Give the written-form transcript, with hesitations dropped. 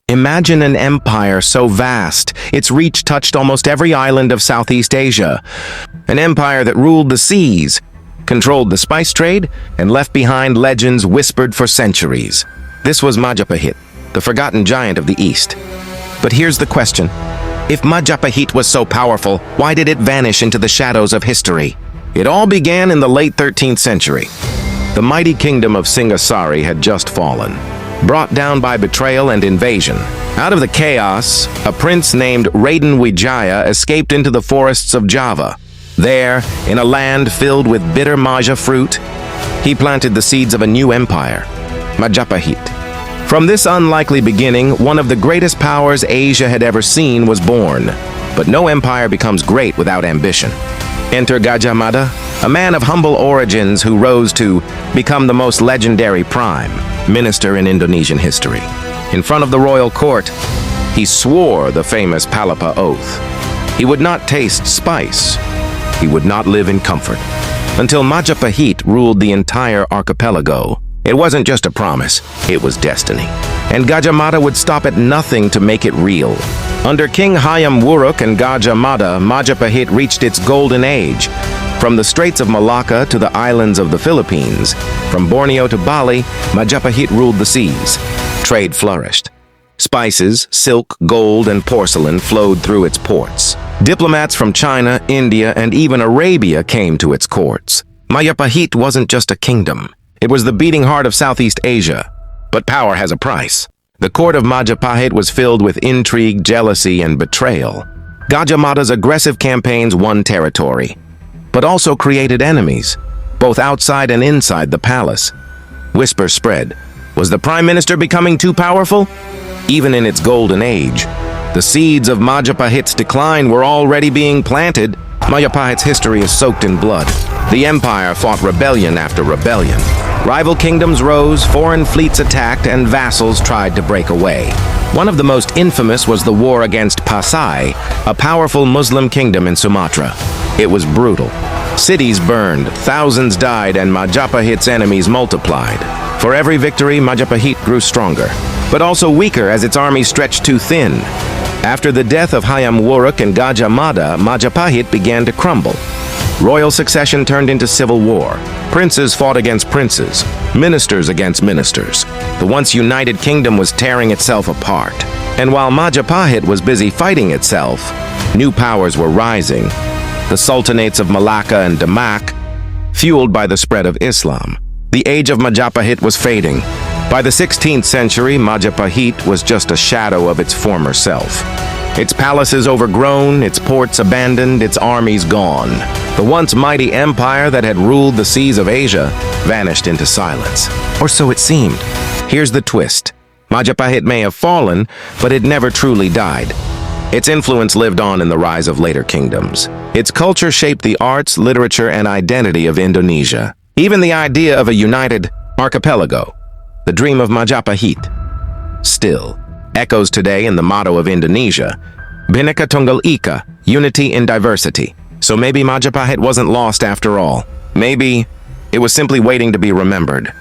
Imagine an empire so vast, its reach touched almost every island of Southeast Asia. An empire that ruled the seas, controlled the spice trade, and left behind legends whispered for centuries. This was Majapahit, the forgotten giant of the East. But here's the question. If Majapahit was so powerful, why did it vanish into the shadows of history? It all began in the late 13th century. The mighty kingdom of Singasari had just fallen, brought down by betrayal and invasion. Out of the chaos, a prince named Raden Wijaya escaped into the forests of Java. There, in a land filled with bitter maja fruit, he planted the seeds of a new empire, Majapahit. From this unlikely beginning, one of the greatest powers Asia had ever seen was born. But no empire becomes great without ambition. Enter Gajah Mada, a man of humble origins who rose to become the most legendary prime minister in Indonesian history. In front of the royal court, he swore the famous Palapa oath. He would not taste spice. He would not live in comfort. Until Majapahit ruled the entire archipelago. It wasn't just a promise, it was destiny. And Gajah Mada would stop at nothing to make it real. Under King Hayam Wuruk and Gajah Mada, Majapahit reached its golden age. From the Straits of Malacca to the islands of the Philippines, from Borneo to Bali, Majapahit ruled the seas. Trade flourished. Spices, silk, gold, and porcelain flowed through its ports. Diplomats from China, India, and even Arabia came to its courts. Majapahit wasn't just a kingdom. It was the beating heart of Southeast Asia. But power has a price. The court of Majapahit was filled with intrigue, jealousy, and betrayal. Gajah Mada's aggressive campaigns won territory, but also created enemies, both outside and inside the palace. Whispers spread. Was the prime minister becoming too powerful? Even in its golden age, the seeds of Majapahit's decline were already being planted. Majapahit's history is soaked in blood. The empire fought rebellion after rebellion. Rival kingdoms rose, foreign fleets attacked, and vassals tried to break away. One of the most infamous was the war against Pasai, a powerful Muslim kingdom in Sumatra. It was brutal. Cities burned, thousands died, and Majapahit's enemies multiplied. For every victory, Majapahit grew stronger, but also weaker as its army stretched too thin. After the death of Hayam Wuruk and Gajah Mada, Majapahit began to crumble. Royal succession turned into civil war. Princes fought against princes, ministers against ministers. The once united kingdom was tearing itself apart. And while Majapahit was busy fighting itself, new powers were rising. The sultanates of Malacca and Demak, fueled by the spread of Islam. The age of Majapahit was fading. By the 16th century, Majapahit was just a shadow of its former self. Its palaces overgrown, its ports abandoned, its armies gone. The once mighty empire that had ruled the seas of Asia vanished into silence. Or so it seemed. Here's the twist. Majapahit may have fallen, but it never truly died. Its influence lived on in the rise of later kingdoms. Its culture shaped the arts, literature, and identity of Indonesia. Even the idea of a united archipelago, the dream of Majapahit, still echoes today in the motto of Indonesia, Bhinneka Tunggal Ika, unity in diversity. So maybe Majapahit wasn't lost after all. Maybe it was simply waiting to be remembered.